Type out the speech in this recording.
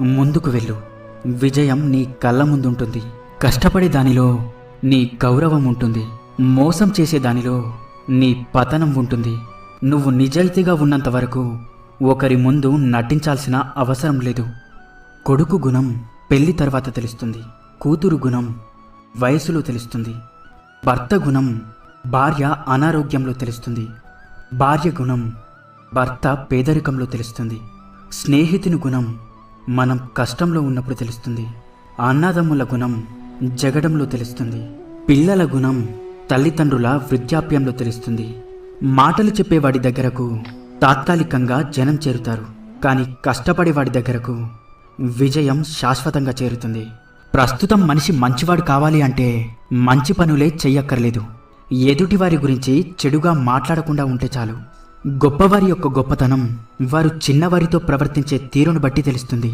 ముందుకు వెళ్ళు. విజయం నీ కళ్ళ ముందుంటుంది. కష్టపడే దానిలో నీ గౌరవం ఉంటుంది. మోసం చేసే దానిలో నీ పతనం ఉంటుంది. నువ్వు నిజాయితీగా ఉన్నంత వరకు ఒకరి ముందు నటించాల్సిన అవసరం లేదు. కొడుకు గుణం పెళ్లి తర్వాత తెలుస్తుంది. కూతురు గుణం వయసులో తెలుస్తుంది. భర్త గుణం భార్య అనారోగ్యంలో తెలుస్తుంది. భార్య గుణం భర్త పేదరికంలో తెలుస్తుంది. స్నేహితుని గుణం మనం కష్టంలో ఉన్నప్పుడు తెలుస్తుంది. అన్నదమ్ముల గుణం జగడంలో తెలుస్తుంది. పిల్లల గుణం తల్లిదండ్రుల వృద్ధాప్యంలో తెలుస్తుంది. మాటలు చెప్పేవాడి దగ్గరకు తాత్కాలికంగా జనం చేరుతారు, కానీ కష్టపడేవాడి దగ్గరకు విజయం శాశ్వతంగా చేరుతుంది. ప్రస్తుతం మనిషి మంచివాడు కావాలి అంటే మంచి పనులే చెయ్యక్కర్లేదు. ఎదుటివారి గురించి చెడుగా మాట్లాడకుండా ఉంటే చాలు. గొప్పవారి యొక్క గొప్పతనం వారు చిన్నవారితో ప్రవర్తించే తీరును బట్టి తెలుస్తుంది.